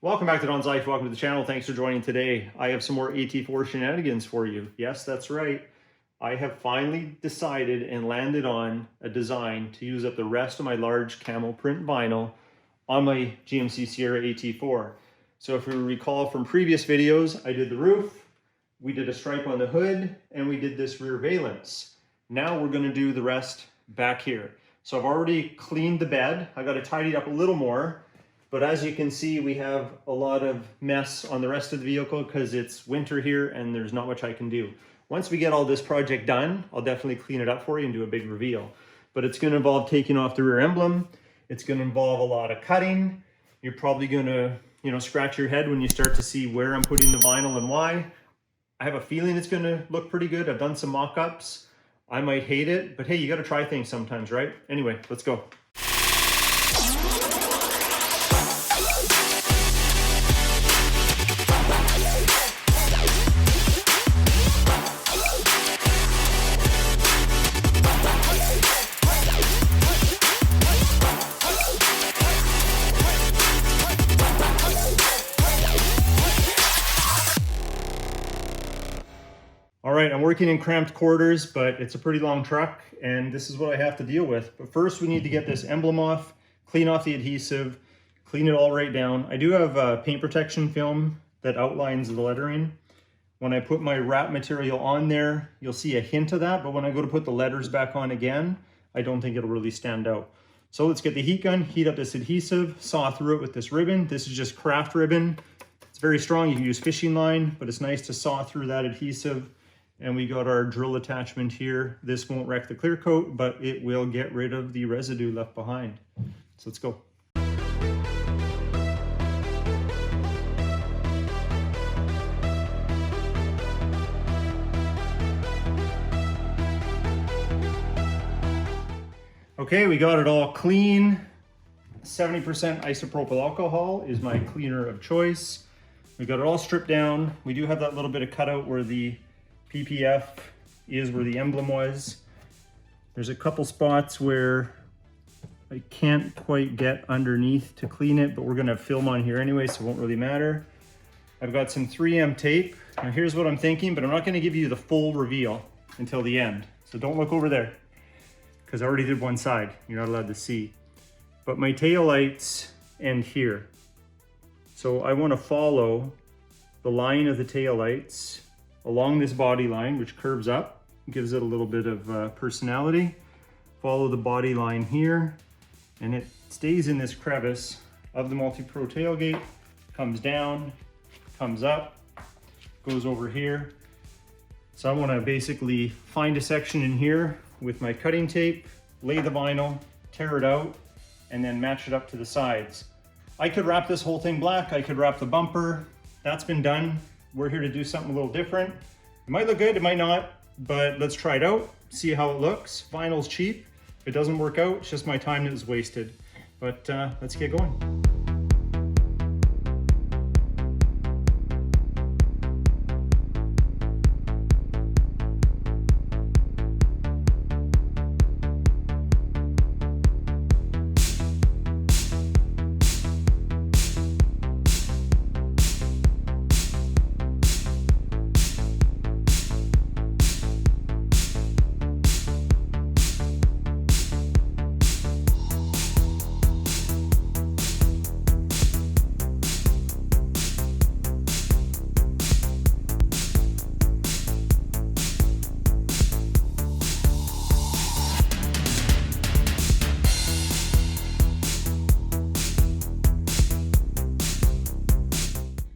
Welcome back to Don's Life. Welcome to the channel. Thanks for joining today. I have some more AT4 shenanigans for you. Yes, that's right. I have finally decided and landed on a design to use up the rest of my large camo print vinyl on my GMC Sierra AT4. So if you recall from previous videos, I did the roof, we did a stripe on the hood, and we did this rear valance. Now we're going to do the rest back here. So I've already cleaned the bed. I got to tidy it up a little more. But as you can see, we have a lot of mess on the rest of the vehicle because it's winter here and there's not much I can do. Once we get all this project done, I'll definitely clean it up for you and do a big reveal. But it's going to involve taking off the rear emblem. It's going to involve a lot of cutting. You're probably going to, scratch your head when you start to see where I'm putting the vinyl and why. I have a feeling it's going to look pretty good. I've done some mock-ups. I might hate it, but hey, you got to try things sometimes, right? Anyway, let's go. All right, I'm working in cramped quarters, but it's a pretty long truck, and this is what I have to deal with. But first, we need to get this emblem off, clean off the adhesive, clean it all right down. I do have paint protection film that outlines the lettering. When I put my wrap material on there, you'll see a hint of that, but when I go to put the letters back on again, I don't think it'll really stand out. So let's get the heat gun, heat up this adhesive, saw through it with this ribbon. This is just craft ribbon. It's very strong. You can use fishing line, but it's nice to saw through that adhesive. And we got our drill attachment here. This won't wreck the clear coat, but it will get rid of the residue left behind. So let's go. Okay, we got it all clean. 70% isopropyl alcohol is my cleaner of choice. We got it all stripped down. We do have that little bit of cutout where the PPF is where the emblem was. There's a couple spots where I can't quite get underneath to clean it, but we're gonna have film on here anyway, so it won't really matter. I've got some 3M tape. Now here's what I'm thinking, but I'm not gonna give you the full reveal until the end. So don't look over there, because I already did one side. You're not allowed to see. But my tail lights end here. So I wanna follow the line of the tail lights along this body line, which curves up, gives it a little bit of personality. Follow the body line here, and it stays in this crevice of the Multipro tailgate, comes down, comes up, goes over here. So I wanna basically find a section in here with my cutting tape, lay the vinyl, tear it out, and then match it up to the sides. I could wrap this whole thing black, I could wrap the bumper. That's been done. We're here to do something a little different. It might look good, it might not, but let's try it out, see how it looks. Vinyl's cheap. If it doesn't work out, it's just my time that was wasted. But let's get going.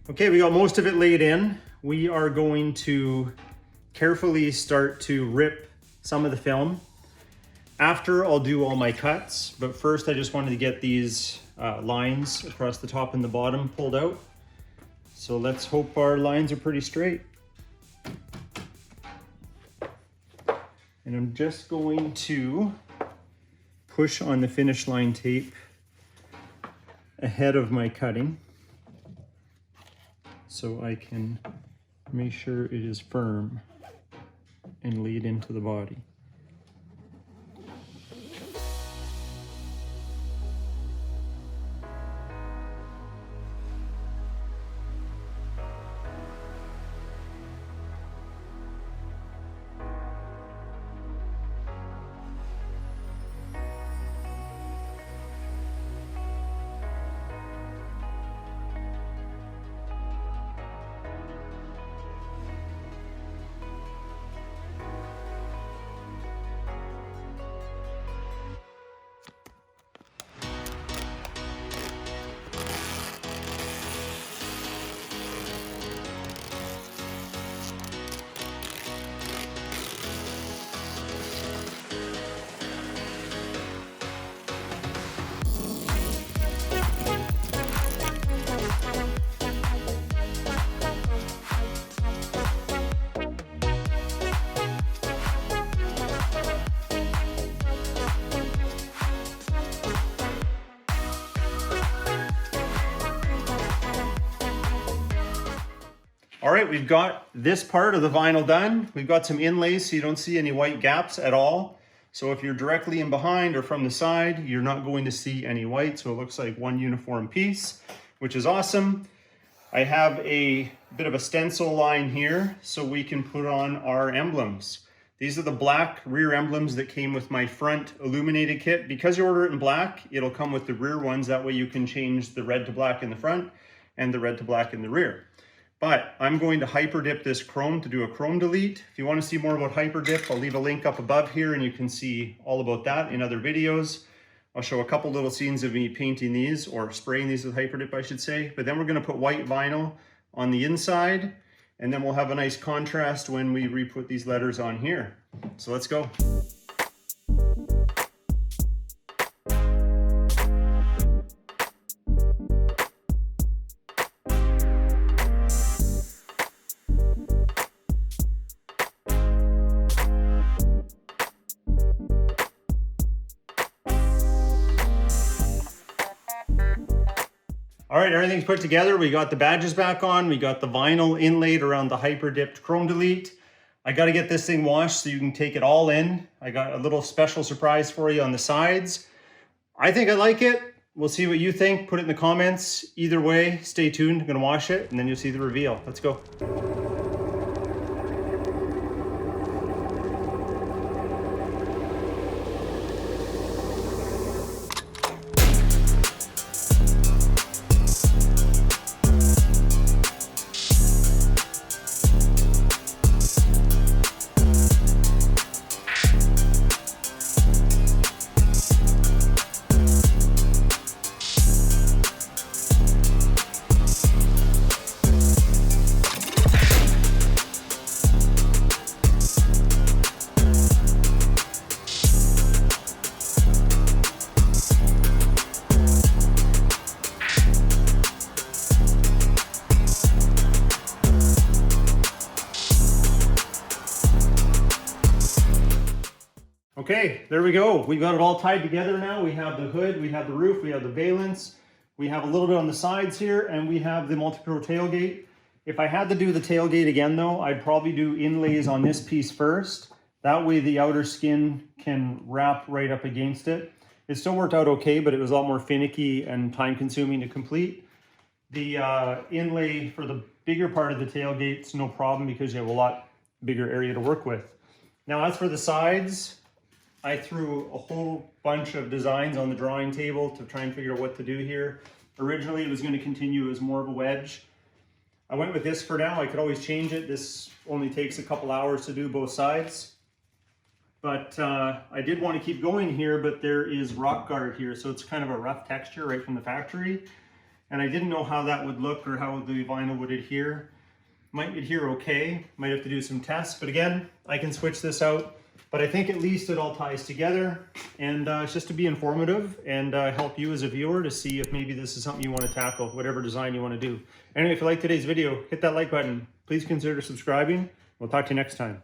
Okay, we got most of it laid in. We are going to carefully start to rip some of the film. After, I'll do all my cuts, but first I just wanted to get these lines across the top and the bottom pulled out. So let's hope our lines are pretty straight. And I'm just going to push on the finish line tape ahead of my cutting, so I can make sure it is firm and laid into the body. All right, we've got this part of the vinyl done. We've got some inlays so you don't see any white gaps at all. So if you're directly in behind or from the side, you're not going to see any white. So it looks like one uniform piece, which is awesome. I have a bit of a stencil line here so we can put on our emblems. These are the black rear emblems that came with my front illuminated kit. Because you order it in black, it'll come with the rear ones. That way you can change the red to black in the front and the red to black in the rear. But I'm going to hyper dip this chrome to do a chrome delete. If you want to see more about hyper dip, I'll leave a link up above here and you can see all about that in other videos. I'll show a couple little scenes of me painting these, or spraying these with hyper dip, I should say. But then we're going to put white vinyl on the inside, and then we'll have a nice contrast when we re-put these letters on here. So let's go. All right, everything's put together. We got the badges back on. We got the vinyl inlaid around the hyper dipped chrome delete. I got to get this thing washed so you can take it all in. I got a little special surprise for you on the sides. I think I like it. We'll see what you think. Put it in the comments. Either way, stay tuned. I'm going to wash it and then you'll see the reveal. Let's go. Okay, there we go. We got it all tied together now. We have the hood, we have the roof, we have the valence, we have a little bit on the sides here, and we have the Multipro tailgate. If I had to do the tailgate again though, I'd probably do inlays on this piece first. That way the outer skin can wrap right up against it. It still worked out okay, but it was a lot more finicky and time consuming to complete. The inlay for the bigger part of the tailgate's no problem because you have a lot bigger area to work with. Now as for the sides, I threw a whole bunch of designs on the drawing table to try and figure out what to do here. Originally, it was going to continue as more of a wedge. I went with this for now. I could always change it. This only takes a couple hours to do both sides. But I did want to keep going here, but there is rock guard here, so it's kind of a rough texture right from the factory. And I didn't know how that would look or how the vinyl would adhere. Might adhere okay. Might have to do some tests, but again, I can switch this out. But I think at least it all ties together, and it's just to be informative and help you as a viewer to see if maybe this is something you want to tackle, whatever design you want to do. Anyway, if you like today's video, hit that like button. Please consider subscribing. We'll talk to you next time.